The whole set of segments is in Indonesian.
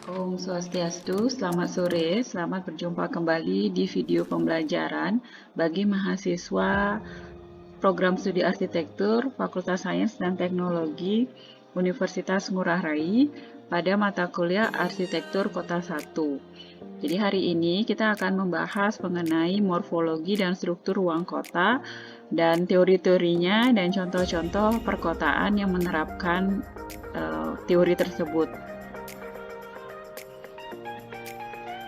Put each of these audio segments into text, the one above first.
Om Swastiastu, selamat sore, selamat berjumpa kembali di video pembelajaran bagi mahasiswa Program Studi Arsitektur Fakultas Sains dan Teknologi Universitas Ngurah Rai pada mata kuliah Arsitektur Kota 1. Jadi hari ini kita akan membahas mengenai morfologi dan struktur ruang kota dan teori-teorinya dan contoh-contoh perkotaan yang menerapkan teori tersebut.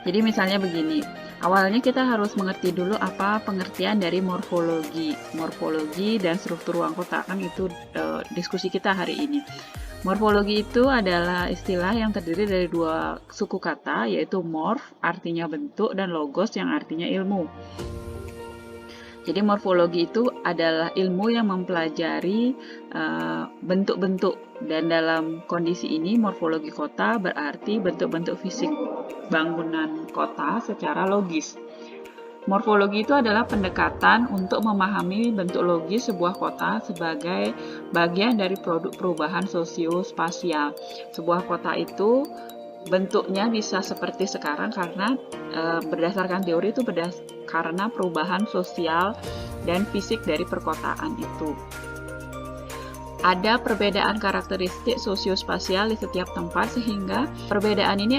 Jadi misalnya begini, awalnya kita harus mengerti dulu apa pengertian dari morfologi. Morfologi dan struktur ruang kota kan itu diskusi kita hari ini. Morfologi itu adalah istilah yang terdiri dari dua suku kata, yaitu morf, artinya bentuk, dan logos yang artinya ilmu. Jadi morfologi itu adalah ilmu yang mempelajari bentuk-bentuk, dan dalam kondisi ini morfologi kota berarti bentuk-bentuk fisik bangunan kota secara logis. Morfologi itu adalah pendekatan untuk memahami bentuk logis sebuah kota sebagai bagian dari produk perubahan sosio-spasial. Sebuah kota itu bentuknya bisa seperti sekarang karena berdasarkan teori itu karena perubahan sosial dan fisik dari perkotaan itu. Ada perbedaan karakteristik sosiospasial di setiap tempat sehingga perbedaan ini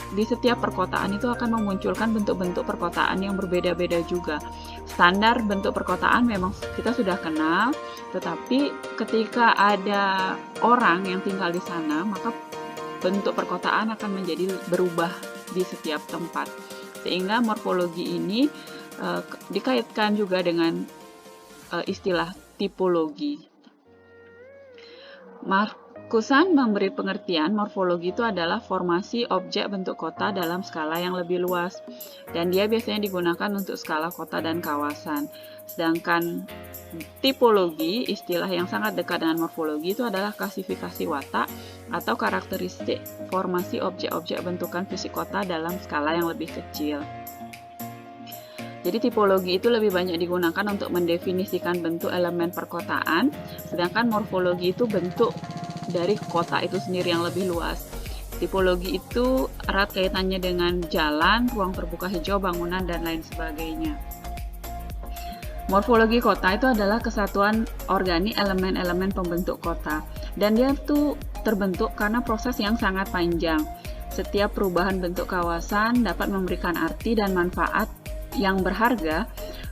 di setiap perkotaan itu akan memunculkan bentuk-bentuk perkotaan yang berbeda-beda juga. Standar bentuk perkotaan memang kita sudah kenal, tetapi ketika ada orang yang tinggal di sana, maka bentuk perkotaan akan menjadi berubah di setiap tempat. Sehingga morfologi ini dikaitkan juga dengan istilah tipologi. Markusan memberi pengertian morfologi itu adalah formasi objek bentuk kota dalam skala yang lebih luas, dan dia biasanya digunakan untuk skala kota dan kawasan. Sedangkan tipologi, istilah yang sangat dekat dengan morfologi, itu adalah klasifikasi watak atau karakteristik formasi objek-objek bentukan fisik kota dalam skala yang lebih kecil. Jadi tipologi itu lebih banyak digunakan untuk mendefinisikan bentuk elemen perkotaan, sedangkan morfologi itu bentuk dari kota itu sendiri yang lebih luas. Tipologi itu erat kaitannya dengan jalan, ruang terbuka hijau, bangunan, dan lain sebagainya. Morfologi kota itu adalah kesatuan organik elemen-elemen pembentuk kota, dan dia itu terbentuk karena proses yang sangat panjang. Setiap perubahan bentuk kawasan dapat memberikan arti dan manfaat yang berharga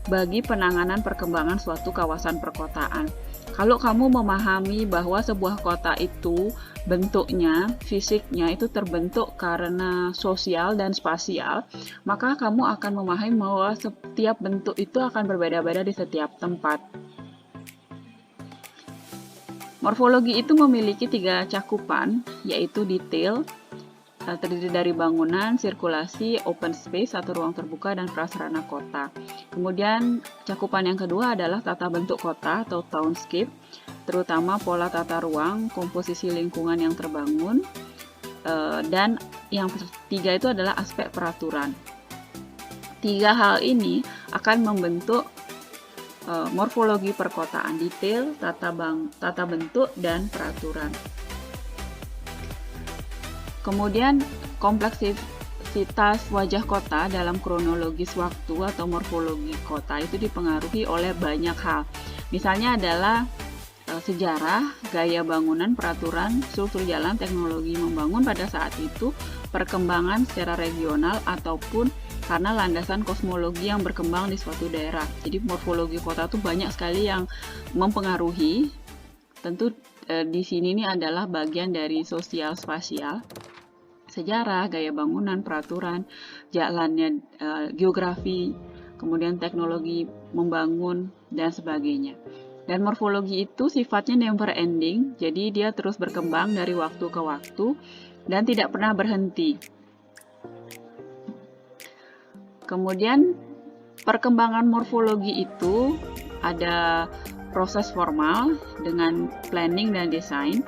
bagi penanganan perkembangan suatu kawasan perkotaan. Kalau kamu memahami bahwa sebuah kota itu bentuknya, fisiknya itu terbentuk karena sosial dan spasial, maka kamu akan memahami bahwa setiap bentuk itu akan berbeda-beda di setiap tempat. Morfologi itu memiliki 3 cakupan, yaitu detail, terdiri dari bangunan, sirkulasi, open space atau ruang terbuka, dan prasarana kota. Kemudian cakupan yang kedua adalah tata bentuk kota atau townscape, terutama pola tata ruang, komposisi lingkungan yang terbangun, dan yang ketiga itu adalah aspek peraturan. 3 hal ini akan membentuk morfologi perkotaan: detail, tata bentuk, dan peraturan. Kemudian kompleksitas wajah kota dalam kronologis waktu atau morfologi kota itu dipengaruhi oleh banyak hal. Misalnya adalah sejarah, gaya bangunan, peraturan, struktur jalan, teknologi membangun pada saat itu, perkembangan secara regional, ataupun karena landasan kosmologi yang berkembang di suatu daerah. Jadi morfologi kota itu banyak sekali yang mempengaruhi. Tentu di sini ini adalah bagian dari sosial spasial. Sejarah, gaya bangunan, peraturan, jalannya, geografi, kemudian teknologi membangun, dan sebagainya. Dan morfologi itu sifatnya never ending, jadi dia terus berkembang dari waktu ke waktu dan tidak pernah berhenti. Kemudian perkembangan morfologi itu ada proses formal dengan planning dan desain.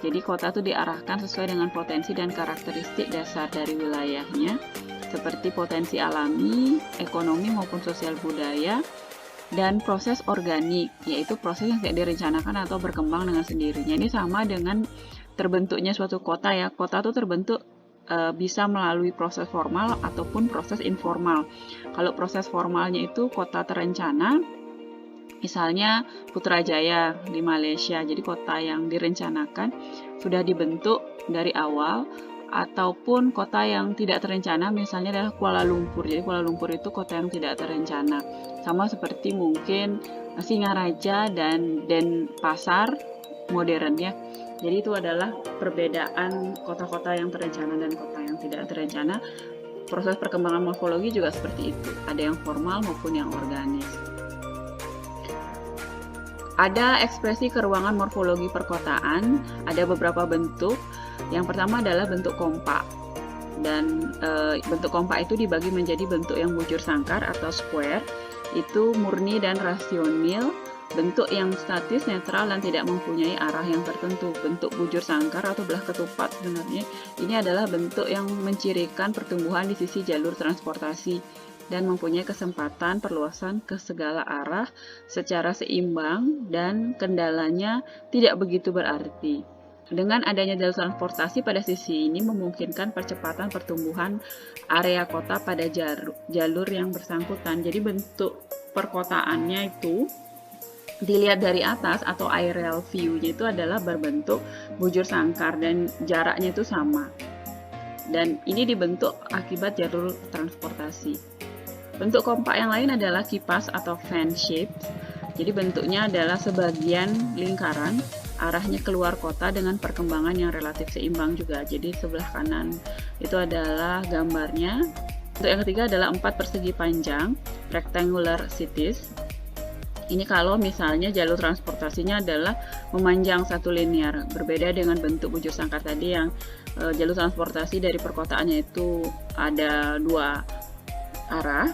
Jadi kota itu diarahkan sesuai dengan potensi dan karakteristik dasar dari wilayahnya, seperti potensi alami, ekonomi maupun sosial budaya, dan proses organik, yaitu proses yang tidak direncanakan atau berkembang dengan sendirinya. Ini sama dengan terbentuknya suatu kota ya. Kota itu terbentuk bisa melalui proses formal ataupun proses informal. Kalau proses formalnya itu kota terencana, misalnya Putrajaya di Malaysia, jadi kota yang direncanakan sudah dibentuk dari awal, ataupun kota yang tidak terencana misalnya adalah Kuala Lumpur. Jadi Kuala Lumpur itu kota yang tidak terencana. Sama seperti mungkin Singaraja dan Denpasar modern ya. Jadi itu adalah perbedaan kota-kota yang terencana dan kota yang tidak terencana. Proses perkembangan morfologi juga seperti itu. Ada yang formal maupun yang organis. Ada ekspresi keruangan morfologi perkotaan, ada beberapa bentuk. Yang pertama adalah bentuk kompak. Dan bentuk kompak itu dibagi menjadi bentuk yang bujur sangkar atau square, itu murni dan rasional, bentuk yang statis, netral, dan tidak mempunyai arah yang tertentu. Bentuk bujur sangkar atau belah ketupat sebenarnya ini adalah bentuk yang mencirikan pertumbuhan di sisi jalur transportasi dan mempunyai kesempatan perluasan ke segala arah secara seimbang dan kendalanya tidak begitu berarti. Dengan adanya jalur transportasi pada sisi ini memungkinkan percepatan pertumbuhan area kota pada jalur yang bersangkutan. Jadi bentuk perkotaannya itu dilihat dari atas atau aerial view-nya itu adalah berbentuk bujur sangkar dan jaraknya itu sama. Dan ini dibentuk akibat jalur transportasi. Bentuk kompak yang lain adalah kipas atau fan shape. Jadi bentuknya adalah sebagian lingkaran, arahnya keluar kota dengan perkembangan yang relatif seimbang juga. Jadi sebelah kanan itu adalah gambarnya. Untuk yang ketiga adalah 4 persegi panjang, rectangular cities. Ini kalau misalnya jalur transportasinya adalah memanjang satu linear, berbeda dengan bentuk bujur sangkar tadi yang jalur transportasi dari perkotaannya itu ada 2 arah.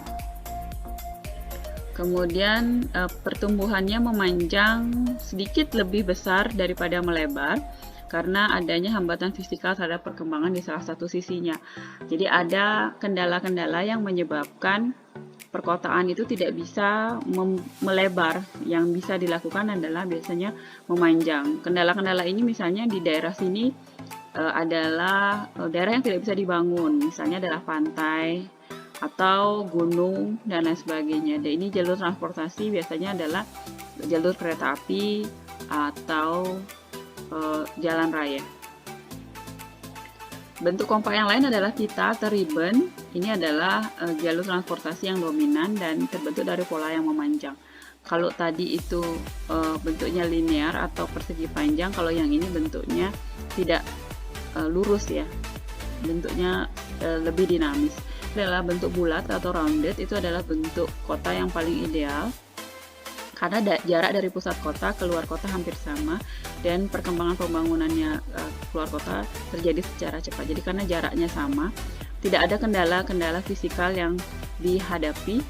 Kemudian pertumbuhannya memanjang sedikit lebih besar daripada melebar karena adanya hambatan fisikal terhadap perkembangan di salah satu sisinya. Jadi ada kendala-kendala yang menyebabkan perkotaan itu tidak bisa melebar. Yang bisa dilakukan adalah biasanya memanjang. Kendala-kendala ini misalnya di daerah sini adalah daerah yang tidak bisa dibangun, misalnya adalah pantai atau gunung dan lain sebagainya. Dan ini jalur transportasi biasanya adalah jalur kereta api atau jalan raya. Bentuk kompak yang lain adalah pita atau ribbon. Ini adalah jalur transportasi yang dominan dan terbentuk dari pola yang memanjang. Kalau tadi itu bentuknya linear atau persegi panjang, kalau yang ini bentuknya tidak lurus ya, bentuknya lebih dinamis. Adalah bentuk bulat atau rounded, itu adalah bentuk kota yang paling ideal karena jarak dari pusat kota ke luar kota hampir sama dan perkembangan pembangunannya keluar kota terjadi secara cepat. Jadi karena jaraknya sama, tidak ada kendala-kendala fisikal yang dihadapi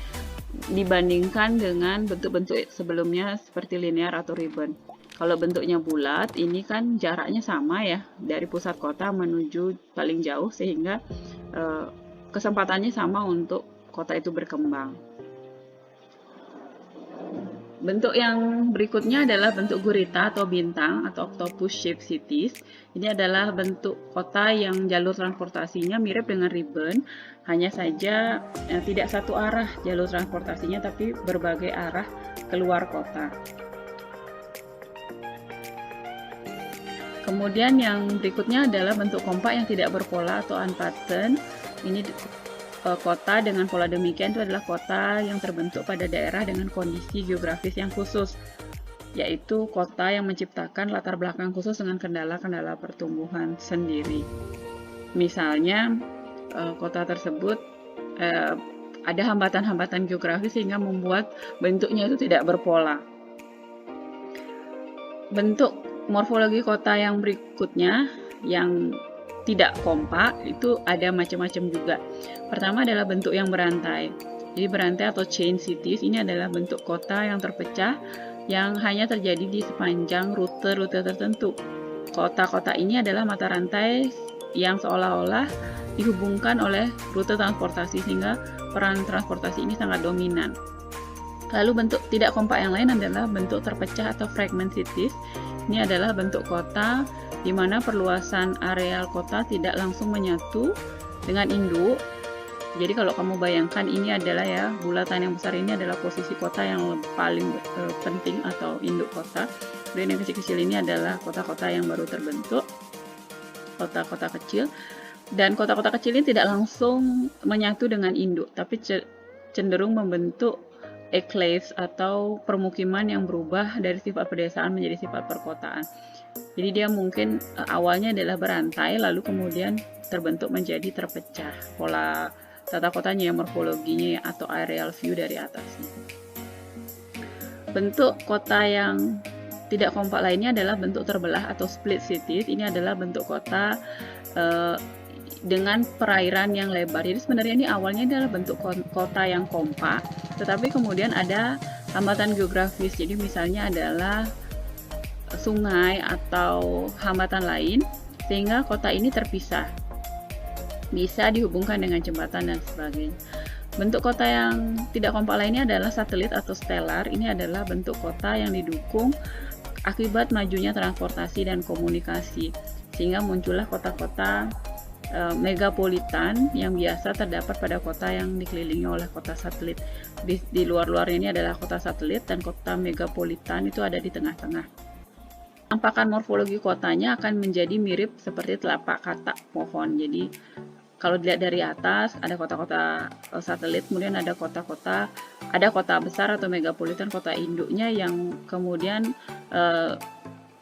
dibandingkan dengan bentuk-bentuk sebelumnya seperti linear atau ribbon. Kalau bentuknya bulat, ini kan jaraknya sama ya dari pusat kota menuju paling jauh sehingga kesempatannya sama untuk kota itu berkembang. Bentuk yang berikutnya adalah bentuk gurita atau bintang atau octopus shaped cities. Ini adalah bentuk kota yang jalur transportasinya mirip dengan ribbon, hanya saja tidak satu arah jalur transportasinya tapi berbagai arah keluar kota. Kemudian yang berikutnya adalah bentuk kompak yang tidak berpola atau unpatterned. Ini kota dengan pola demikian itu adalah kota yang terbentuk pada daerah dengan kondisi geografis yang khusus, yaitu kota yang menciptakan latar belakang khusus dengan kendala-kendala pertumbuhan sendiri. Misalnya kota tersebut ada hambatan-hambatan geografis sehingga membuat bentuknya itu tidak berpola. Bentuk morfologi kota yang berikutnya yang tidak kompak itu ada macam-macam juga. Pertama adalah bentuk yang berantai. Jadi berantai atau chain cities ini adalah bentuk kota yang terpecah yang hanya terjadi di sepanjang rute-rute tertentu. Kota-kota ini adalah mata rantai yang seolah-olah dihubungkan oleh rute transportasi sehingga peran transportasi ini sangat dominan. Lalu bentuk tidak kompak yang lain adalah bentuk terpecah atau fragment cities. Ini adalah bentuk kota di mana perluasan areal kota tidak langsung menyatu dengan induk. Jadi kalau kamu bayangkan ini adalah ya, bulatan yang besar ini adalah posisi kota yang paling penting atau induk kota. Kemudian yang kecil-kecil ini adalah kota-kota yang baru terbentuk, kota-kota kecil. Dan kota-kota kecil ini tidak langsung menyatu dengan induk, tapi cenderung membentuk enclaves atau permukiman yang berubah dari sifat pedesaan menjadi sifat perkotaan. Jadi dia mungkin awalnya adalah berantai, lalu kemudian terbentuk menjadi terpecah. Pola tata kotanya, morfologinya atau aerial view dari atasnya. Bentuk kota yang tidak kompak lainnya adalah bentuk terbelah atau split cities. Ini adalah bentuk kota dengan perairan yang lebar. Jadi sebenarnya ini awalnya adalah bentuk kota yang kompak, tetapi kemudian ada hambatan geografis. Jadi misalnya adalah sungai atau hambatan lain sehingga kota ini terpisah. Bisa dihubungkan dengan jembatan dan sebagainya. Bentuk kota yang tidak kompak lainnya adalah satelit atau stellar. Ini adalah bentuk kota yang didukung akibat majunya transportasi dan komunikasi, sehingga muncullah kota-kota megapolitan yang biasa terdapat pada kota yang dikelilingi oleh kota satelit. Di luar-luarnya ini adalah kota satelit, dan kota megapolitan itu ada di tengah-tengah. Penampakan morfologi kotanya akan menjadi mirip seperti telapak katak pohon. Jadi kalau dilihat dari atas ada kota-kota satelit, kemudian ada kota-kota, ada kota besar atau megapolitan, kota induknya yang kemudian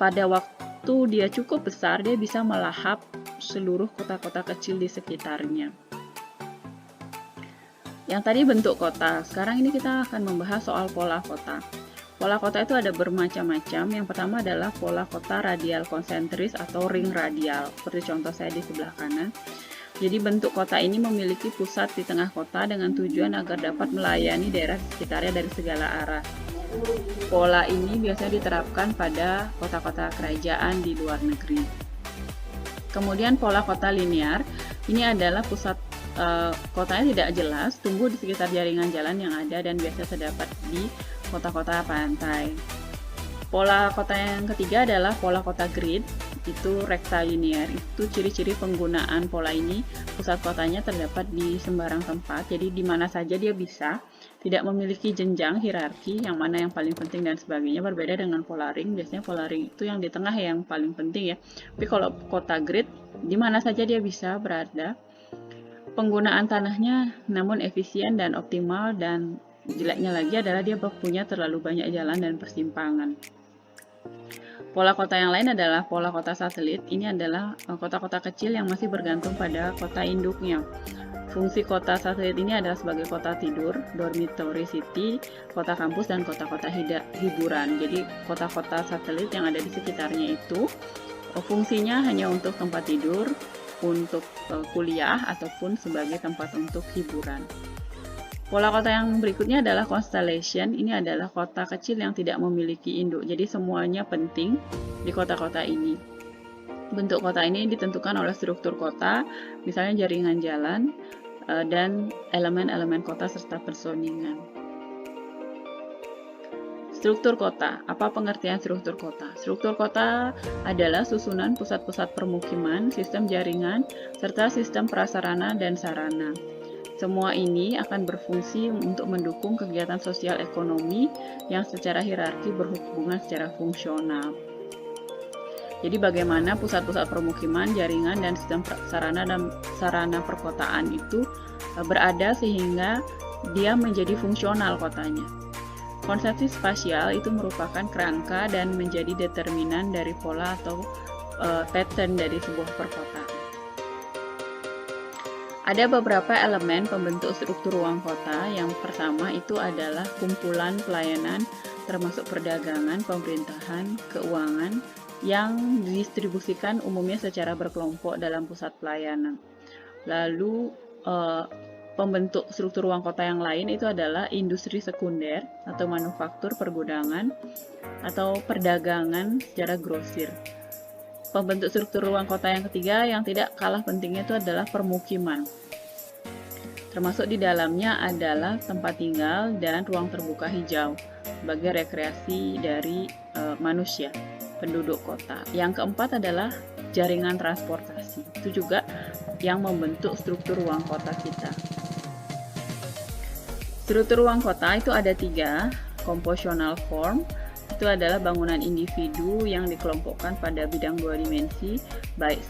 pada waktu dia cukup besar dia bisa melahap seluruh kota-kota kecil di sekitarnya. Yang tadi bentuk kota, sekarang ini kita akan membahas soal pola kota. Pola kota itu ada bermacam-macam. Yang pertama adalah pola kota radial konsentris atau ring radial, seperti contoh saya di sebelah kanan. Jadi bentuk kota ini memiliki pusat di tengah kota dengan tujuan agar dapat melayani daerah sekitarnya dari segala arah. Pola ini biasanya diterapkan pada kota-kota kerajaan di luar negeri. Kemudian pola kota linear, ini adalah pusat kotanya tidak jelas, tumbuh di sekitar jaringan jalan yang ada dan biasa terdapat di kota-kota pantai. Pola kota yang ketiga adalah pola kota grid, itu rectilinear. Itu ciri-ciri penggunaan pola ini, pusat kotanya terdapat di sembarang tempat, jadi di mana saja dia bisa, tidak memiliki jenjang hierarki yang mana yang paling penting dan sebagainya. Berbeda dengan pola ring, biasanya pola ring itu yang di tengah yang paling penting ya. Tapi kalau kota grid, di mana saja dia bisa berada. Penggunaan tanahnya namun efisien dan optimal, dan jeleknya lagi adalah dia punya terlalu banyak jalan dan persimpangan. Pola kota yang lain adalah pola kota satelit. Ini adalah kota-kota kecil yang masih bergantung pada kota induknya. Fungsi kota satelit ini adalah sebagai kota tidur, dormitory city, kota kampus, dan kota-kota hiburan. Jadi kota-kota satelit yang ada di sekitarnya itu fungsinya hanya untuk tempat tidur, untuk kuliah, ataupun sebagai tempat untuk hiburan. Pola kota yang berikutnya adalah constellation. Ini adalah kota kecil yang tidak memiliki induk. Jadi semuanya penting di kota-kota ini. Bentuk kota ini ditentukan oleh struktur kota, misalnya jaringan jalan, dan elemen-elemen kota serta perzoningan. Struktur kota. Apa pengertian struktur kota? Struktur kota adalah susunan pusat-pusat permukiman, sistem jaringan, serta sistem prasarana dan sarana. Semua ini akan berfungsi untuk mendukung kegiatan sosial ekonomi yang secara hierarki berhubungan secara fungsional. Jadi bagaimana pusat-pusat permukiman, jaringan, dan sistem sarana dan sarana perkotaan itu berada sehingga dia menjadi fungsional kotanya. Konsepsi spasial itu merupakan kerangka dan menjadi determinan dari pola atau pattern dari sebuah perkotaan. Ada beberapa elemen pembentuk struktur ruang kota. Yang pertama itu adalah kumpulan pelayanan termasuk perdagangan, pemerintahan, keuangan yang didistribusikan umumnya secara berkelompok dalam pusat pelayanan. Lalu pembentuk struktur ruang kota yang lain itu adalah industri sekunder atau manufaktur, pergudangan, atau perdagangan secara grosir. Pembentuk struktur ruang kota yang ketiga yang tidak kalah pentingnya itu adalah permukiman. Termasuk di dalamnya adalah tempat tinggal dan ruang terbuka hijau sebagai rekreasi dari manusia. penduduk kota. Yang keempat adalah jaringan transportasi. Itu juga yang membentuk struktur ruang kota kita. Struktur ruang kota itu ada 3, compositional form, itu adalah bangunan individu yang dikelompokkan pada bidang 2 dimensi, baik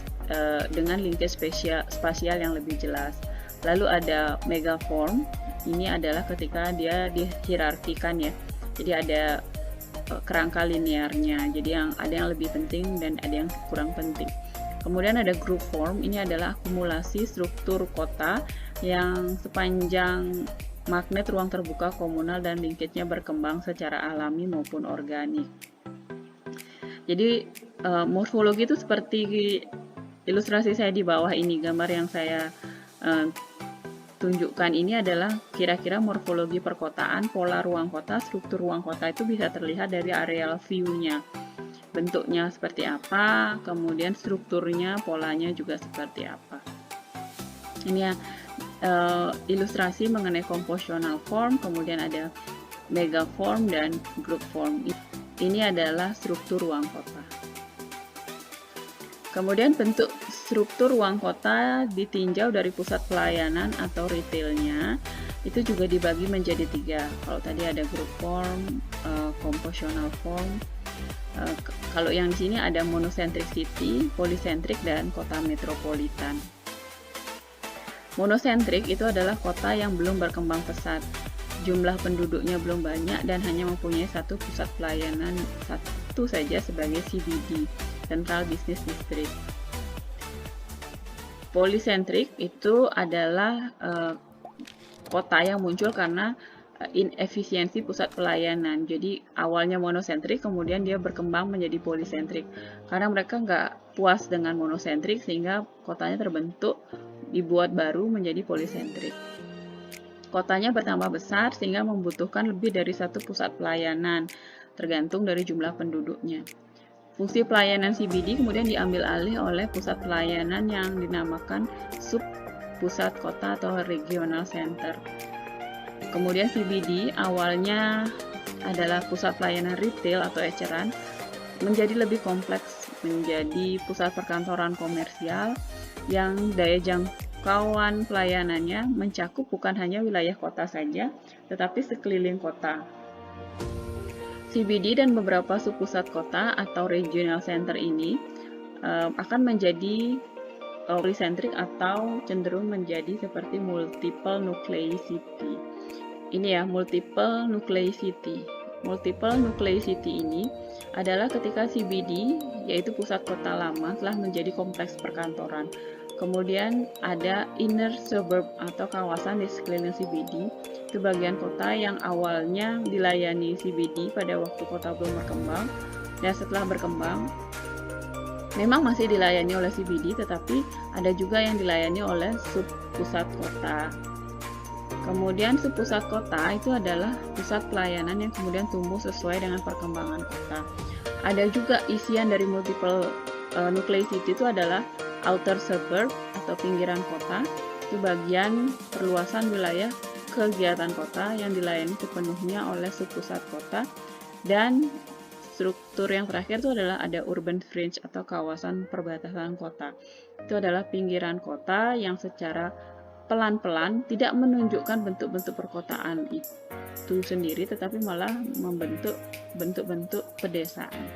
dengan linkage spasial yang lebih jelas. Lalu ada megaform, ini adalah ketika dia dihierarkikan ya, jadi ada kerangka linearnya, jadi ada yang lebih penting dan ada yang kurang penting. Kemudian ada group form, ini adalah akumulasi struktur kota yang sepanjang magnet ruang terbuka komunal dan linkage-nya berkembang secara alami maupun organik. Jadi morfologi itu seperti ilustrasi saya di bawah ini, gambar yang saya tunjukkan ini adalah kira-kira morfologi perkotaan, pola ruang kota, struktur ruang kota itu bisa terlihat dari areal view-nya. Bentuknya seperti apa, kemudian strukturnya, polanya juga seperti apa. Ini ya ilustrasi mengenai compositional form, kemudian ada megaform dan group form. Ini adalah struktur ruang kota. Kemudian bentuk struktur ruang kota ditinjau dari pusat pelayanan atau retailnya, itu juga dibagi menjadi 3. Kalau tadi ada group form, compositional form. Kalau yang di sini ada monocentric city, polycentric, dan kota metropolitan. Monocentric itu adalah kota yang belum berkembang pesat, jumlah penduduknya belum banyak dan hanya mempunyai satu pusat pelayanan satu saja sebagai CBD, Central Business District. Polycentric itu adalah kota yang muncul karena inefisiensi pusat pelayanan. Jadi awalnya monosentrik, kemudian dia berkembang menjadi polisentrik. Karena mereka nggak puas dengan monosentrik, sehingga kotanya terbentuk, dibuat baru menjadi polisentrik. Kotanya bertambah besar sehingga membutuhkan lebih dari satu pusat pelayanan, tergantung dari jumlah penduduknya. Fungsi pelayanan CBD kemudian diambil alih oleh pusat pelayanan yang dinamakan sub pusat kota atau regional center. Kemudian CBD awalnya adalah pusat pelayanan retail atau eceran, menjadi lebih kompleks menjadi pusat perkantoran komersial yang daya jangkauan pelayanannya mencakup bukan hanya wilayah kota saja, tetapi sekeliling kota. CBD dan beberapa subpusat kota atau regional center ini akan menjadi polycentric atau cenderung menjadi seperti multiple nuclei city. Ini ya, multiple nuclei city. Multiple nuclei city ini adalah ketika CBD, yaitu pusat kota lama, telah menjadi kompleks perkantoran. Kemudian ada inner suburb atau kawasan di sekeliling CBD, itu bagian kota yang awalnya dilayani CBD pada waktu kota belum berkembang, dan setelah berkembang memang masih dilayani oleh CBD, tetapi ada juga yang dilayani oleh subpusat kota. Kemudian subpusat kota itu adalah pusat pelayanan yang kemudian tumbuh sesuai dengan perkembangan kota. Ada juga isian dari multiple nuclei city itu adalah outer suburb atau pinggiran kota, itu bagian perluasan wilayah kegiatan kota yang dilayani sepenuhnya oleh subpusat kota. Dan struktur yang terakhir itu adalah ada urban fringe atau kawasan perbatasan kota. Itu adalah pinggiran kota yang secara pelan-pelan tidak menunjukkan bentuk-bentuk perkotaan itu sendiri, tetapi malah membentuk bentuk-bentuk pedesaan.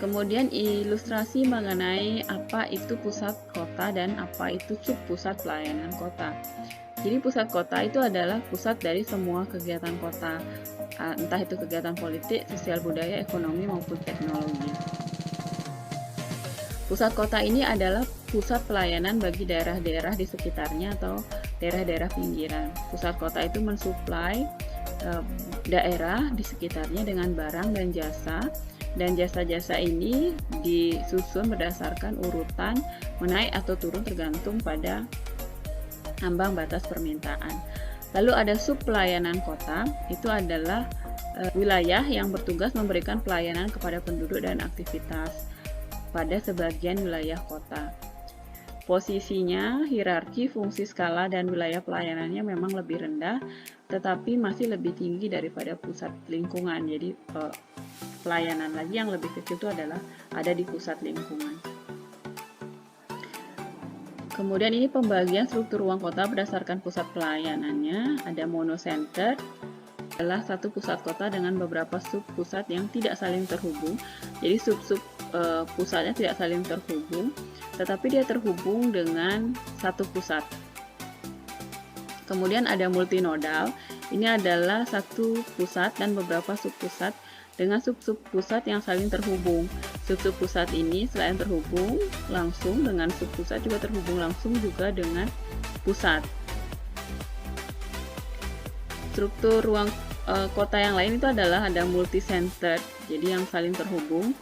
Kemudian ilustrasi mengenai apa itu pusat kota dan apa itu subpusat pelayanan kota. Jadi pusat kota itu adalah pusat dari semua kegiatan kota, entah itu kegiatan politik, sosial budaya, ekonomi maupun teknologi. Pusat kota ini adalah pusat pelayanan bagi daerah-daerah di sekitarnya atau daerah-daerah pinggiran. Pusat kota itu mensuplai daerah di sekitarnya dengan barang dan jasa. Dan jasa-jasa ini disusun berdasarkan urutan menaik atau turun tergantung pada ambang batas permintaan. Lalu ada sub pelayanan kota, itu adalah wilayah yang bertugas memberikan pelayanan kepada penduduk dan aktivitas pada sebagian wilayah kota. Posisinya, hierarki, fungsi, skala, dan wilayah pelayanannya memang lebih rendah, tetapi masih lebih tinggi daripada pusat lingkungan. Jadi pelayanan lagi yang lebih kecil itu adalah ada di pusat lingkungan. Kemudian ini pembagian struktur ruang kota berdasarkan pusat pelayanannya. Ada monocenter, adalah satu pusat kota dengan beberapa sub pusat yang tidak saling terhubung. Jadi sub-sub pusatnya tidak saling terhubung, tetapi dia terhubung dengan satu pusat. Kemudian ada multinodal, ini adalah satu pusat dan beberapa subpusat dengan sub-sub pusat yang saling terhubung. Sub-sub pusat ini selain terhubung langsung dengan subpusat juga terhubung langsung juga dengan pusat. Struktur ruang kota yang lain itu adalah ada multi-centered, jadi yang saling terhubung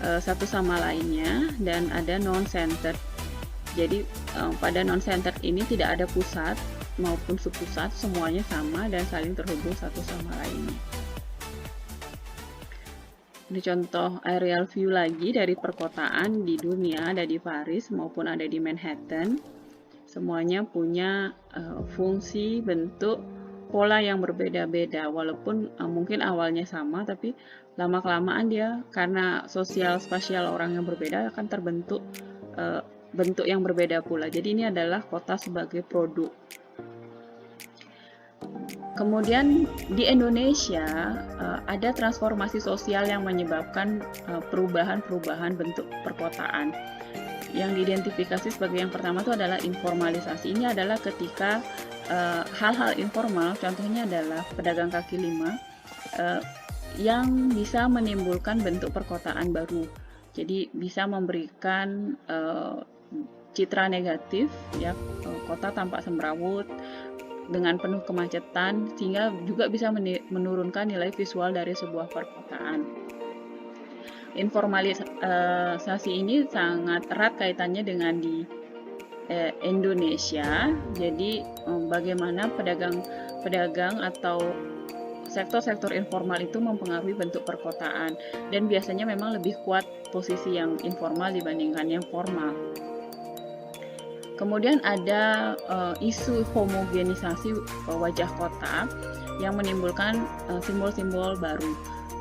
satu sama lainnya, dan ada non-centered. Jadi pada non-centered ini tidak ada pusat maupun subpusat, semuanya sama dan saling terhubung satu sama lainnya. Ini contoh aerial view lagi dari perkotaan di dunia, ada di Paris maupun ada di Manhattan. Semuanya punya fungsi, bentuk, pola yang berbeda-beda, walaupun mungkin awalnya sama, tapi lama-kelamaan dia karena sosial spasial orang yang berbeda akan terbentuk bentuk yang berbeda pula. Jadi ini adalah kota sebagai produk. Kemudian di Indonesia ada transformasi sosial yang menyebabkan perubahan-perubahan bentuk perkotaan. Yang diidentifikasi sebagai yang pertama itu adalah informalisasi. Ini adalah ketika hal-hal informal, contohnya adalah pedagang kaki lima yang bisa menimbulkan bentuk perkotaan baru. Jadi bisa memberikan citra negatif, ya, kota tampak semrawut dengan penuh kemacetan, sehingga juga bisa menurunkan nilai visual dari sebuah perkotaan. Informalisasi ini sangat erat kaitannya dengan di Indonesia. Jadi bagaimana pedagang atau sektor-sektor informal itu mempengaruhi bentuk perkotaan, dan biasanya memang lebih kuat posisi yang informal dibandingkan yang formal. Kemudian ada isu homogenisasi wajah kota yang menimbulkan simbol-simbol baru.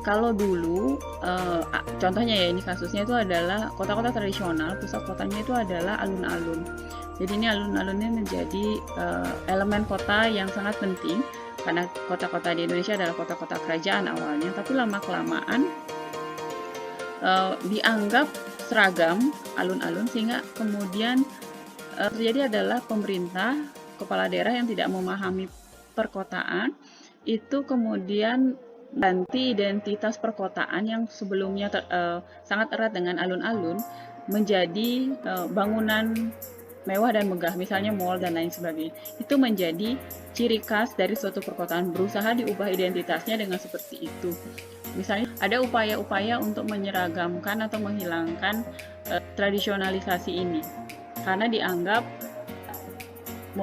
Kalau dulu, contohnya ya, ini kasusnya itu adalah kota-kota tradisional, pusat kotanya itu adalah alun-alun. Jadi ini alun-alunnya menjadi elemen kota yang sangat penting, karena kota-kota di Indonesia adalah kota-kota kerajaan awalnya, tapi lama-kelamaan dianggap seragam alun-alun, sehingga kemudian terjadi adalah pemerintah, kepala daerah yang tidak memahami perkotaan, itu kemudian ganti identitas perkotaan yang sebelumnya sangat erat dengan alun-alun menjadi bangunan mewah dan megah, misalnya mall dan lain sebagainya. Itu menjadi ciri khas dari suatu perkotaan, berusaha diubah identitasnya dengan seperti itu. Misalnya ada upaya-upaya untuk menyeragamkan atau menghilangkan tradisionalisasi ini, karena dianggap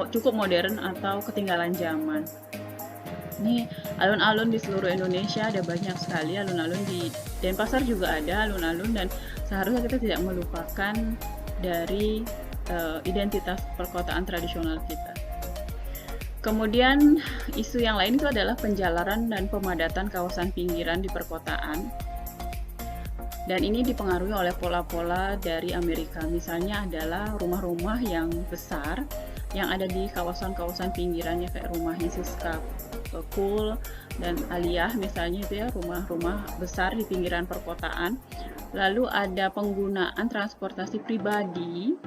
cukup modern atau ketinggalan zaman. Ini alun-alun di seluruh Indonesia ada banyak sekali alun-alun, di Denpasar juga ada alun-alun, dan seharusnya kita tidak melupakan dari identitas perkotaan tradisional kita. Kemudian isu yang lain itu adalah penjalaran dan pemadatan kawasan pinggiran di perkotaan. Dan ini dipengaruhi oleh pola-pola dari Amerika. Misalnya adalah rumah-rumah yang besar yang ada di kawasan-kawasan pinggirannya, kayak rumahnya Siska Kul dan Aliyah misalnya, itu ya, rumah-rumah besar di pinggiran perkotaan. Lalu ada penggunaan transportasi pribadi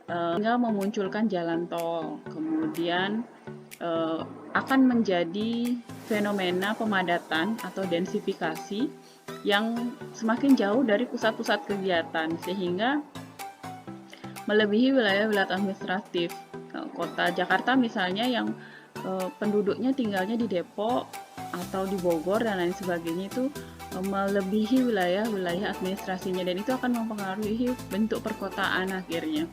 hingga memunculkan jalan tol. Kemudian akan menjadi fenomena pemadatan atau densifikasi yang semakin jauh dari pusat-pusat kegiatan, sehingga melebihi wilayah-wilayah administratif. Kota Jakarta misalnya yang penduduknya tinggalnya di Depok atau di Bogor dan lain sebagainya, itu melebihi wilayah-wilayah administrasinya, dan itu akan mempengaruhi bentuk perkotaan akhirnya,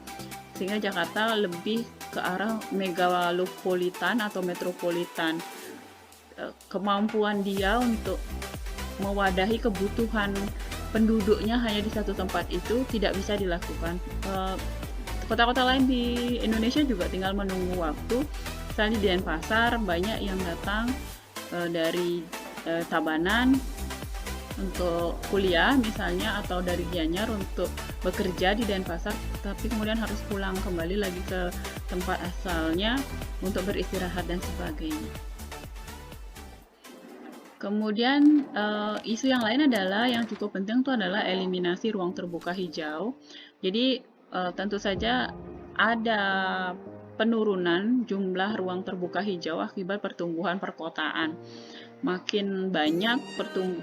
sehingga Jakarta lebih ke arah megalopolitan atau metropolitan. Kemampuan dia untuk mewadahi kebutuhan penduduknya hanya di satu tempat itu tidak bisa dilakukan. kota-kota lain di Indonesia juga tinggal menunggu waktu. Misalnya di Denpasar banyak yang datang dari Tabanan untuk kuliah misalnya, atau dari Gianyar untuk bekerja di Denpasar, tapi kemudian harus pulang kembali lagi ke tempat asalnya untuk beristirahat dan sebagainya. Kemudian isu yang lain adalah, yang cukup penting itu adalah eliminasi ruang terbuka hijau. Jadi tentu saja ada penurunan jumlah ruang terbuka hijau akibat pertumbuhan perkotaan. Makin banyak,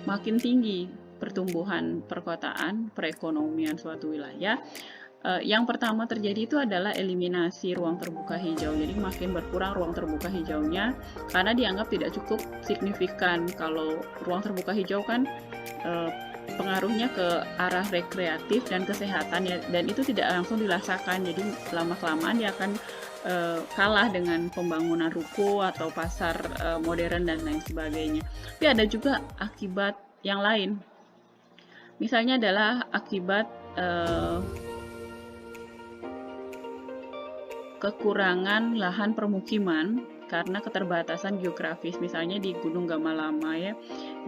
makin tinggi pertumbuhan perkotaan, perekonomian suatu wilayah. Yang pertama terjadi itu adalah eliminasi ruang terbuka hijau. Jadi makin berkurang ruang terbuka hijaunya karena dianggap tidak cukup signifikan. Kalau ruang terbuka hijau kan pengaruhnya ke arah rekreatif dan kesehatan ya, dan itu tidak langsung dirasakan. Jadi lama-kelamaan dia akan kalah dengan pembangunan ruko atau pasar modern dan lain sebagainya. Tapi ada juga akibat yang lain. Misalnya adalah akibat kekurangan lahan permukiman karena keterbatasan geografis. Misalnya di Gunung Gamalama ya,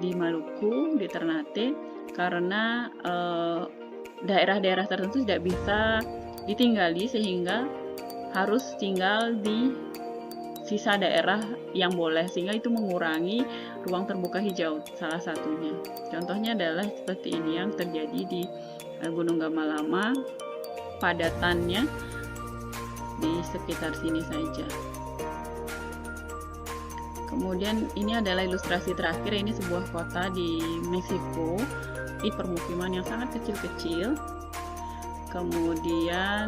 di Maluku, di Ternate, karena daerah-daerah tertentu tidak bisa ditinggali sehingga harus tinggal di sisa daerah yang boleh, sehingga itu mengurangi ruang terbuka hijau salah satunya. Contohnya adalah seperti ini yang terjadi di Gunung Gamalama, padatannya di sekitar sini saja. Kemudian ini adalah ilustrasi terakhir, ini sebuah kota di Meksiko, di permukiman yang sangat kecil-kecil. Kemudian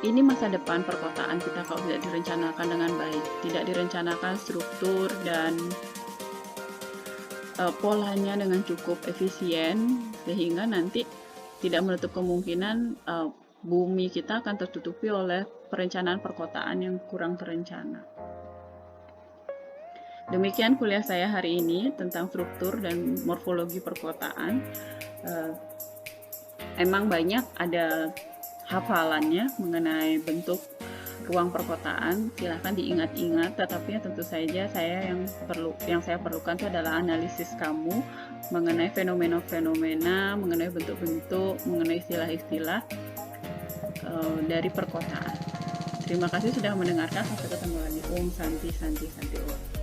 ini masa depan perkotaan kita kalau tidak direncanakan dengan baik, tidak direncanakan struktur dan polanya dengan cukup efisien, sehingga nanti tidak menutup kemungkinan bumi kita akan tertutupi oleh perencanaan perkotaan yang kurang terencana. Demikian kuliah saya hari ini tentang struktur dan morfologi perkotaan. Emang banyak ada hafalannya mengenai bentuk ruang perkotaan, silahkan diingat-ingat, tetapi tentu saja yang saya perlukan itu adalah analisis kamu mengenai fenomena-fenomena, mengenai bentuk-bentuk, mengenai istilah-istilah dari perkotaan. Terima kasih sudah mendengarkan, sampai ketemu lagi. Om Santi Santi Santi Om.